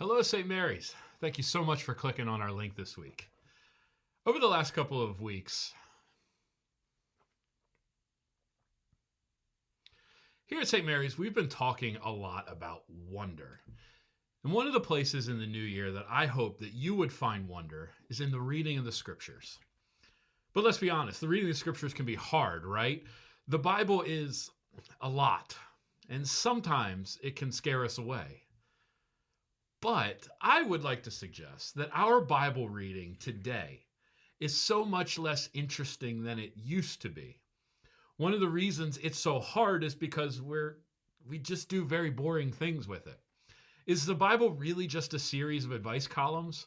Hello, St. Mary's. Thank you so much for clicking on our link this week. Over the last couple of weeks, here at St. Mary's, we've been talking a lot about wonder. And one of the places in the new year that I hope that you would find wonder is in the reading of the scriptures. But let's be honest, the reading of the scriptures can be hard, right? The Bible is a lot, and sometimes it can scare us away. But I would like to suggest that our Bible reading today is so much less interesting than it used to be. One of the reasons it's so hard is because we just do very boring things with it. Is the Bible really just a series of advice columns?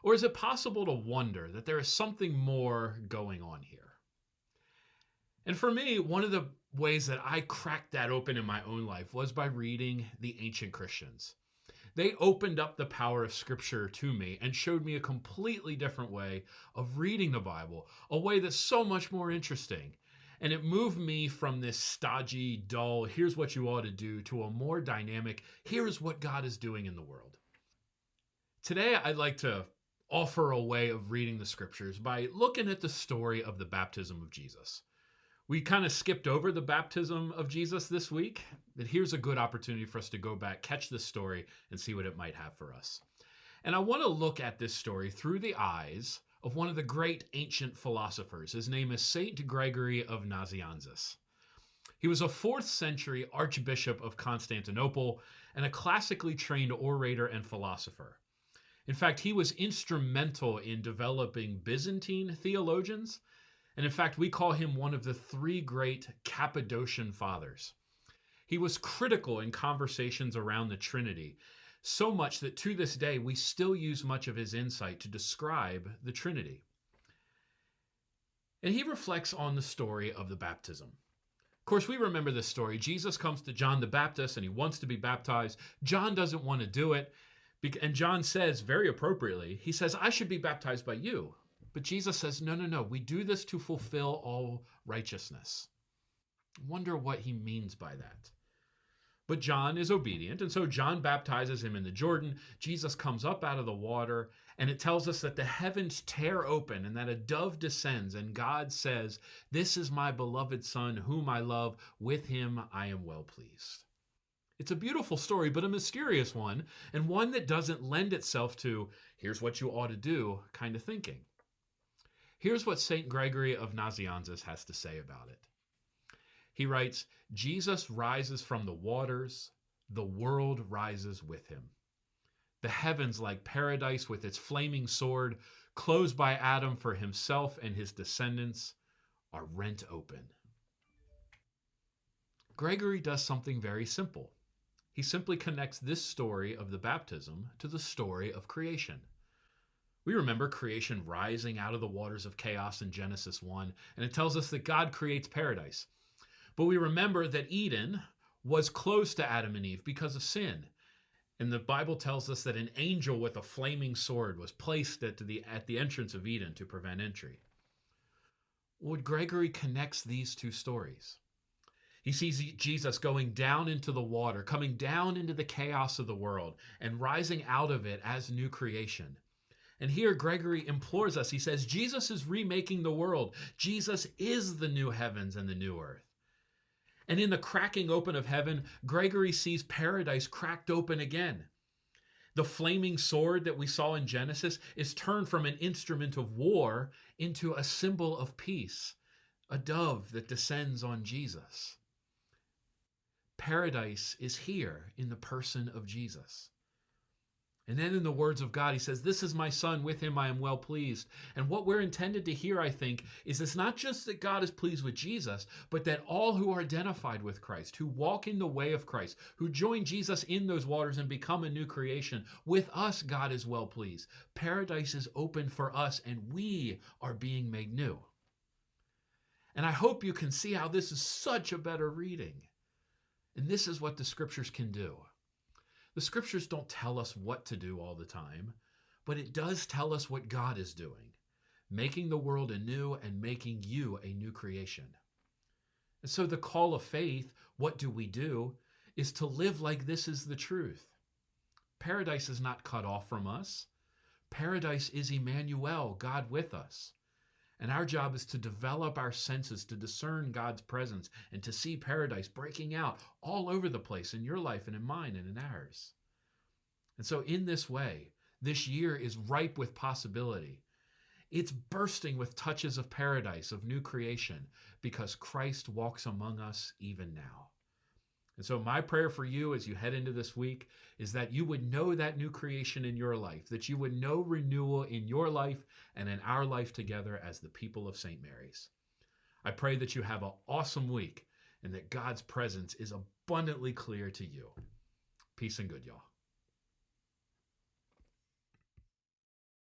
Or is it possible to wonder that there is something more going on here? And for me, one of the ways that I cracked that open in my own life was by reading the ancient Christians. They opened up the power of Scripture to me and showed me a completely different way of reading the Bible, a way that's so much more interesting. And it moved me from this stodgy, dull, here's what you ought to do, to a more dynamic, here's what God is doing in the world. Today, I'd like to offer a way of reading the Scriptures by looking at the story of the baptism of Jesus. We kind of skipped over the baptism of Jesus this week, but here's a good opportunity for us to go back, catch this story, and see what it might have for us. And I want to look at this story through the eyes of one of the great ancient philosophers. His name is Saint Gregory of Nazianzus. He was a 4th century archbishop of Constantinople and a classically trained orator and philosopher. In fact, he was instrumental in developing Byzantine theologians. And in fact, we call him one of the 3 great Cappadocian fathers. He was critical in conversations around the Trinity, so much that to this day, we still use much of his insight to describe the Trinity. And he reflects on the story of the baptism. Of course, we remember this story. Jesus comes to John the Baptist and he wants to be baptized. John doesn't want to do it. And John says, very appropriately, he says, I should be baptized by you. But Jesus says, no, we do this to fulfill all righteousness. Wonder what he means by that. But John is obedient, and so John baptizes him in the Jordan. Jesus comes up out of the water, and it tells us that the heavens tear open and that a dove descends, and God says, this is my beloved Son, whom I love. With him I am well pleased. It's a beautiful story, but a mysterious one, and one that doesn't lend itself to, here's what you ought to do kind of thinking. Here's what St. Gregory of Nazianzus has to say about it. He writes, Jesus rises from the waters, the world rises with him. The heavens, like paradise with its flaming sword, closed by Adam for himself and his descendants, are rent open. Gregory does something very simple. He simply connects this story of the baptism to the story of creation. We remember creation rising out of the waters of chaos in Genesis 1, and it tells us that God creates paradise. But we remember that Eden was closed to Adam and Eve because of sin. And the Bible tells us that an angel with a flaming sword was placed at the entrance of Eden to prevent entry. Well, Gregory connects these 2 stories. He sees Jesus going down into the water, coming down into the chaos of the world, and rising out of it as new creation. And here Gregory implores us. He says, Jesus is remaking the world. Jesus is the new heavens and the new earth. And in the cracking open of heaven, Gregory sees paradise cracked open again. The flaming sword that we saw in Genesis is turned from an instrument of war into a symbol of peace, a dove that descends on Jesus. Paradise is here in the person of Jesus. And then in the words of God, he says, this is my Son, with him I am well pleased. And what we're intended to hear, I think, is it's not just that God is pleased with Jesus, but that all who are identified with Christ, who walk in the way of Christ, who join Jesus in those waters and become a new creation, with us God is well pleased. Paradise is open for us and we are being made new. And I hope you can see how this is such a better reading. And this is what the scriptures can do. The scriptures don't tell us what to do all the time, but it does tell us what God is doing, making the world anew and making you a new creation. And so the call of faith, what do we do, is to live like this is the truth. paradise is not cut off from us. Paradise is Emmanuel, God with us. And our job is to develop our senses to discern God's presence and to see paradise breaking out all over the place in your life and in mine and in ours. And so in this way, this year is ripe with possibility. It's bursting with touches of paradise, of new creation, because Christ walks among us even now. And so my prayer for you as you head into this week is that you would know that new creation in your life, that you would know renewal in your life and in our life together as the people of St. Mary's. I pray that you have an awesome week and that God's presence is abundantly clear to you. Peace and good, y'all.